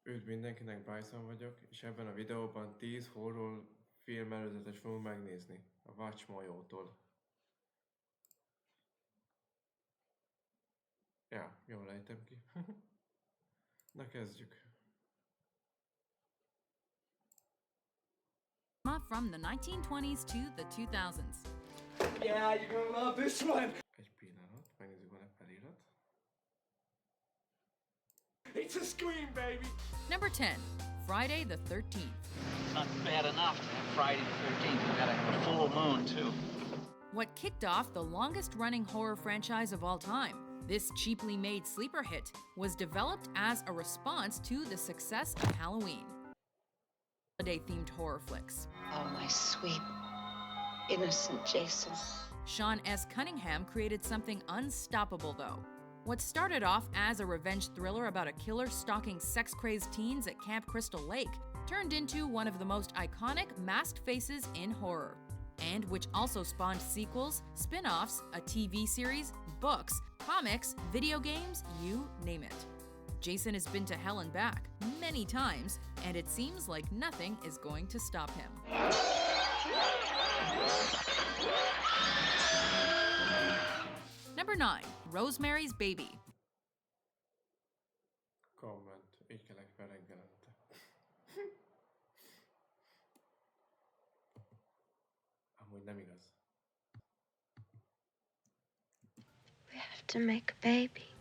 Üdv mindenkinek, Bryson vagyok, és ebben a videóban 10 horror film előzetes fogunk megnézni a Watch-mojótól. Ja, jól lejtem ki. Na kezdjük. From the 1920s to the 2000s. Yeah, you're gonna love this one. Egy pillanat, megnézzük, van-e felirat. It's a scream, baby. Number 10, Friday the 13th. Not bad enough to have Friday the 13th. We got a full moon, too. What kicked off the longest-running horror franchise of all time, this cheaply made sleeper hit was developed as a response to the success of Halloween. Holiday-themed horror flicks. Oh, my sweet, innocent Jason. Sean S. Cunningham created something unstoppable, though. What started off as a revenge thriller about a killer stalking sex-crazed teens at Camp Crystal Lake turned into one of the most iconic masked faces in horror, and which also spawned sequels, spin-offs, a TV series, books, comics, video games, you name it. Jason has been to hell and back many times, and it seems like nothing is going to stop him. Number 9, Rosemary's Baby. Komment, így kelek fel reggelente. Amúgy nem igaz. We have to make a baby.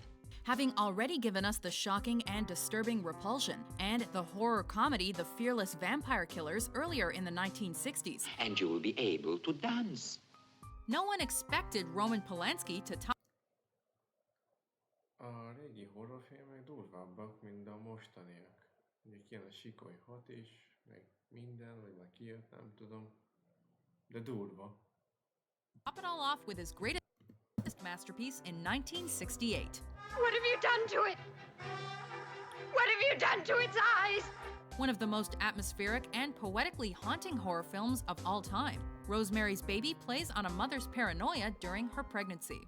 Having already given us the shocking and disturbing Repulsion and the horror comedy The Fearless Vampire Killers earlier in the 1960s. And you will be able to dance. No one expected Roman Polanski to top A régi horrorfilmek durvábbak, mint a mostaniak. Ugye kijön a Sikoly 6 is, meg minden, vagy már kijött, nem tudom. De durva. it all off with his greatest masterpiece in 1968. What have you done to it? What have you done to its eyes? One of the most atmospheric and poetically haunting horror films of all time, Rosemary's Baby plays on a mother's paranoia during her pregnancy.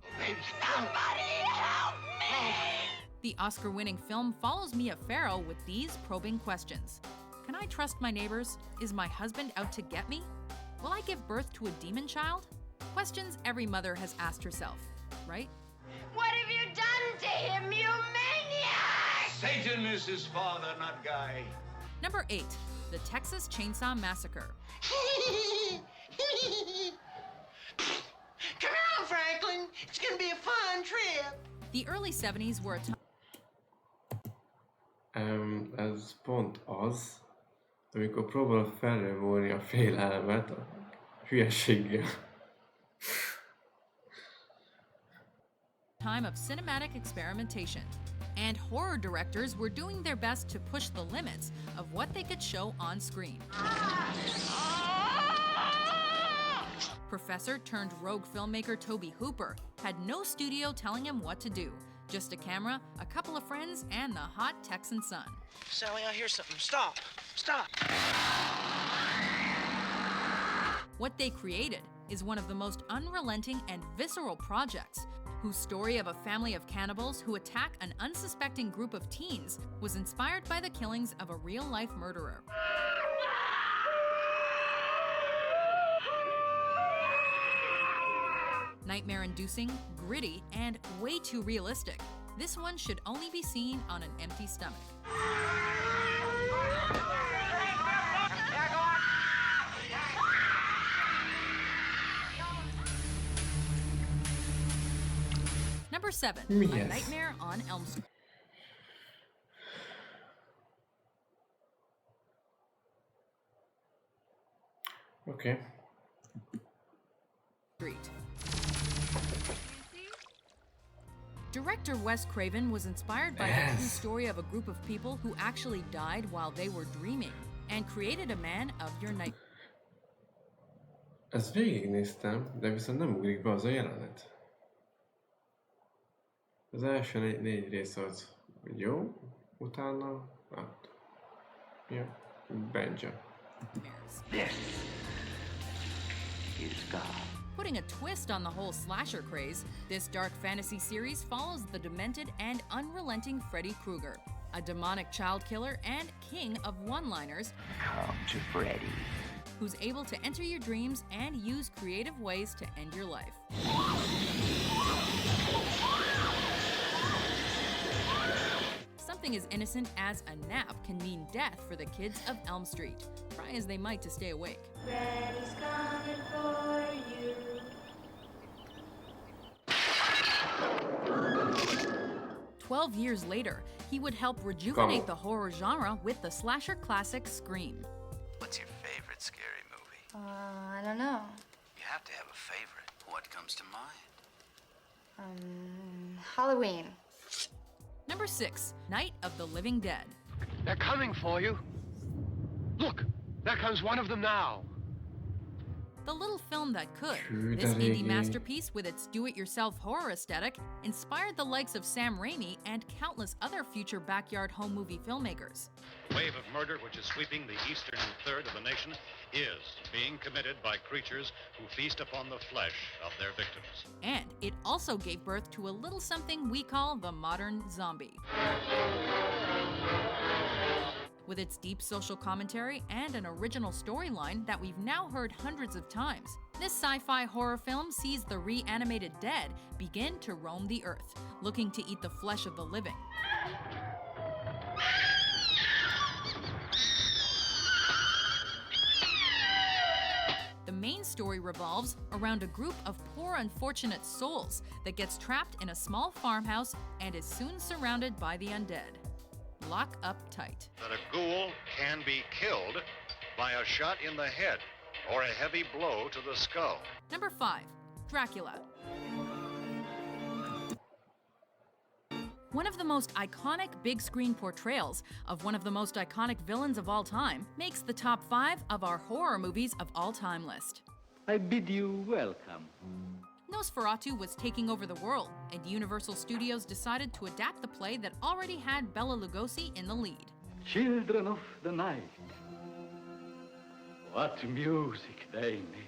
Somebody help me! The Oscar-winning film follows Mia Farrow with these probing questions. Can I trust my neighbors? Is my husband out to get me? Will I give birth to a demon child? Questions every mother has asked herself, right? What have you done to him, you maniac? Satan is his father, not Guy. Number 8, The Texas Chainsaw Massacre. Come on, Franklin. It's gonna be a fun trip. The early 70s were a time Ez pont az, amikor próbál felrevolni a félelmet a hülyeséggel. of cinematic experimentation, and horror directors were doing their best to push the limits of what they could show on screen. Professor turned rogue filmmaker Tobe Hooper had no studio telling him what to do, just a camera, a couple of friends, and the hot Texan sun. Sally, I hear something. Stop. Stop. What they created is one of the most unrelenting and visceral projects, whose story of a family of cannibals who attack an unsuspecting group of teens was inspired by the killings of a real-life murderer. Nightmare-inducing, gritty, and way too realistic, this one should only be seen on an empty stomach. Number 7, A Yes. Nightmare on Elm Street. Okay. Director Wes Craven was inspired by the true story of a group of people who actually died while they were dreaming and created a man of your night. Ezt végignéztem, de viszont nem ugrik be az a jelenet. Az első négy rész az jó, utána hát, jó, Benja. This is God. Putting a twist on the whole slasher craze, this dark fantasy series follows the demented and unrelenting Freddy Krueger, a demonic child killer and king of one-liners, Come to Freddy. who's able to enter your dreams and use creative ways to end your life. Something as innocent as a nap can mean death for the kids of Elm Street, try as they might to stay awake. Freddy's coming for you. 12 years later, he would help rejuvenate the horror genre with the slasher classic Scream. What's your favorite scary movie? I don't know. You have to have a favorite. What comes to mind? Halloween. Number 6, Night of the Living Dead. They're coming for you. Look, there comes one of them now. The little film that could. This indie masterpiece with its do-it-yourself horror aesthetic inspired the likes of Sam Raimi and countless other future backyard home movie filmmakers. Wave of murder which is sweeping the eastern third of the nation is being committed by creatures who feast upon the flesh of their victims. And it also gave birth to a little something we call the modern zombie. With its deep social commentary and an original storyline that we've now heard hundreds of times, this sci-fi horror film sees the reanimated dead begin to roam the earth, looking to eat the flesh of the living. The main story revolves around a group of poor, unfortunate souls that gets trapped in a small farmhouse and is soon surrounded by the undead. Lock up tight. That a ghoul can be killed by a shot in the head or a heavy blow to the skull. Number 5, Dracula. One of the most iconic big screen portrayals of one of the most iconic villains of all time makes the top 5 of our horror movies of all time list. I bid you welcome. Nosferatu was taking over the world, and Universal Studios decided to adapt the play that already had Bela Lugosi in the lead. Children of the night. What music they make.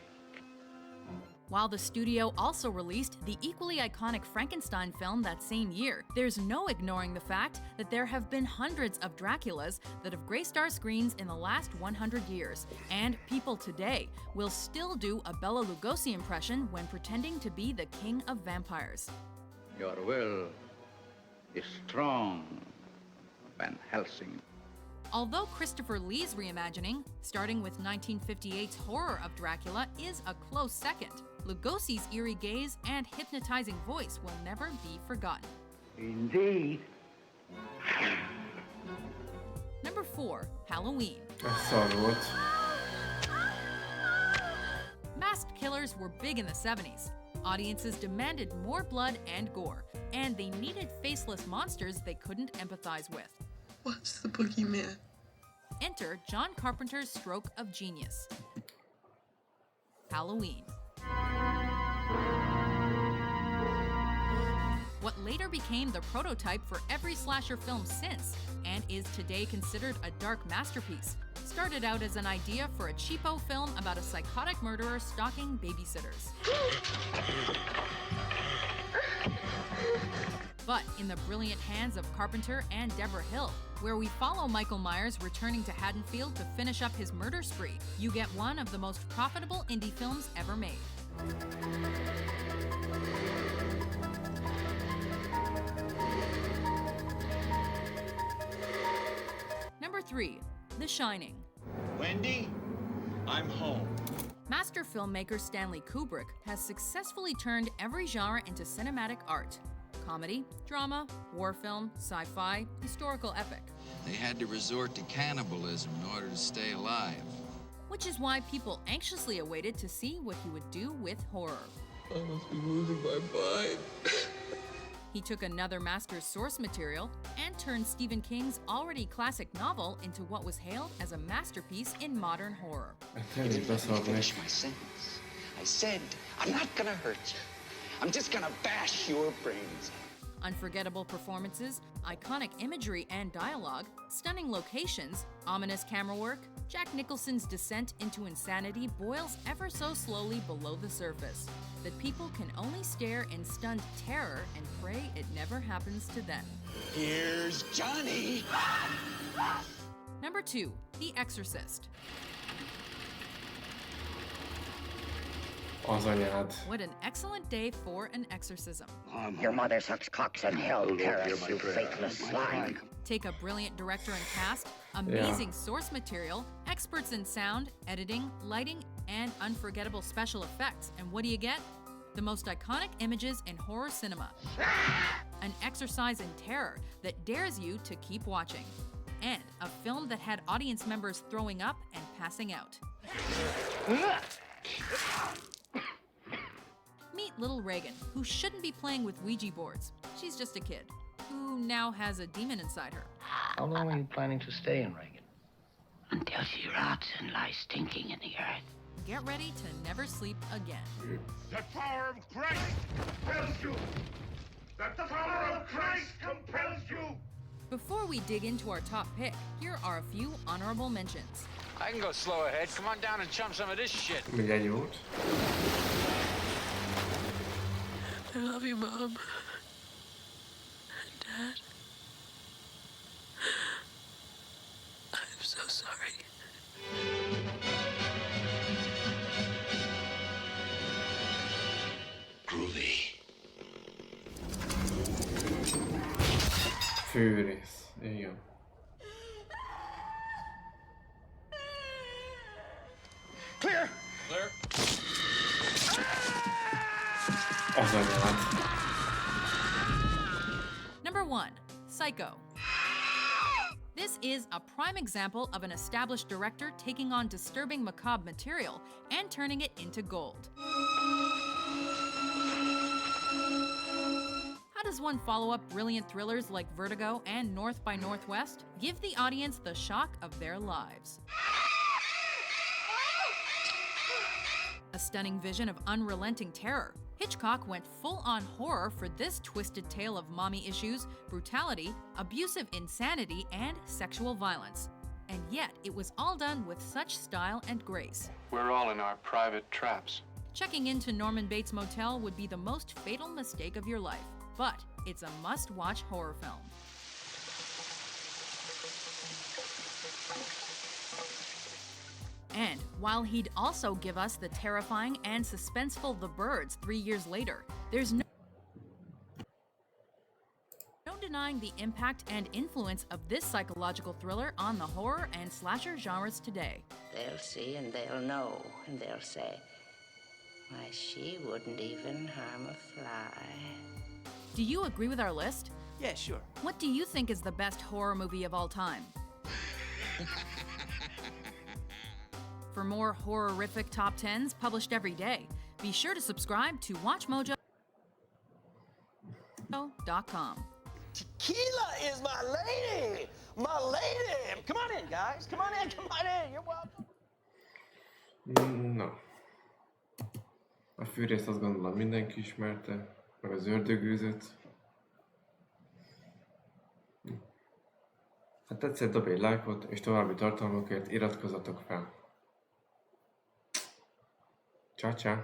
While the studio also released the equally iconic Frankenstein film that same year, there's no ignoring the fact that there have been hundreds of Draculas that have graced our screens in the last 100 years, and people today will still do a Bela Lugosi impression when pretending to be the king of vampires. Your will is strong, Van Helsing. Although Christopher Lee's reimagining, starting with 1958's horror of Dracula, is a close second, Lugosi's eerie gaze and hypnotizing voice will never be forgotten. Indeed. Number 4, Halloween. Masked killers were big in the 70s. Audiences demanded more blood and gore, and they needed faceless monsters they couldn't empathize with. What's the boogeyman? Enter John Carpenter's stroke of genius. Halloween. What later became the prototype for every slasher film since, and is today considered a dark masterpiece, started out as an idea for a cheapo film about a psychotic murderer stalking babysitters. But in the brilliant hands of Carpenter and Deborah Hill, where we follow Michael Myers returning to Haddonfield to finish up his murder spree, you get one of the most profitable indie films ever made. Number 3, The Shining. Wendy, I'm home. Master filmmaker Stanley Kubrick has successfully turned every genre into cinematic art. Comedy, drama, war film, sci-fi, historical epic. They had to resort to cannibalism in order to stay alive. Which is why people anxiously awaited to see what he would do with horror. I must be losing my mind. He took another master's source material and turned Stephen King's already classic novel into what was hailed as a masterpiece in modern horror. You didn't let me finish my sentence. I said, I'm not gonna hurt you. I'm just gonna bash your brains. Unforgettable performances, iconic imagery and dialogue, stunning locations, ominous camera work, Jack Nicholson's descent into insanity boils ever so slowly below the surface, that people can only stare in stunned terror and pray it never happens to them. Here's Johnny! Number 2, The Exorcist. Az anyád. What an excellent day for an exorcism. Your mother sucks cocks in hell, Paris, you faithless swine. Take a brilliant director and cast, amazing source material, experts in sound, editing, lighting, and unforgettable special effects, and what do you get? The most iconic images in horror cinema. An exercise in terror that dares you to keep watching. And a film that had audience members throwing up and passing out. Meet little Reagan, who shouldn't be playing with Ouija boards. She's just a kid, who now has a demon inside her. How long are you planning to stay in Reagan? Until she rots and lies stinking in the earth. Get ready to never sleep again. The power of Christ compels you! The power of Christ compels you! Before we dig into our top pick, here are a few honorable mentions. I can go slow ahead. Come on down and chum some of this shit. Mindjárt jót. I love you, Mom. Dad. I'm so sorry. Groovy. Főrész. Igen. Clear! Clear? Az anyád. Number 1, Psycho. This is a prime example of an established director taking on disturbing macabre material and turning it into gold. How does one follow up brilliant thrillers like Vertigo and North by Northwest? Give the audience the shock of their lives. A stunning vision of unrelenting terror, Hitchcock went full-on horror for this twisted tale of mommy issues, brutality, abusive insanity, and sexual violence. And yet, it was all done with such style and grace. We're all in our private traps. Checking into Norman Bates Motel would be the most fatal mistake of your life, but it's a must-watch horror film. And while he'd also give us the terrifying and suspenseful The Birds 3 years later, there's no denying the impact and influence of this psychological thriller on the horror and slasher genres today. They'll see and they'll know, and they'll say, why, she wouldn't even harm a fly. Do you agree with our list? Yeah, sure. What do you think is the best horror movie of all time? For more horrific top 10s published every day, be sure to subscribe to WatchMojo.com. Tequila is my lady! My lady! Come on in, guys. Come on in, come on in. You're welcome. Na. A fűrészt azt gondolom mindenki ismerte, meg az ördögűzőt. Ha tetszett, dobj egy lájkot, és további tartalmakért iratkozzatok fel. Ciao, ciao.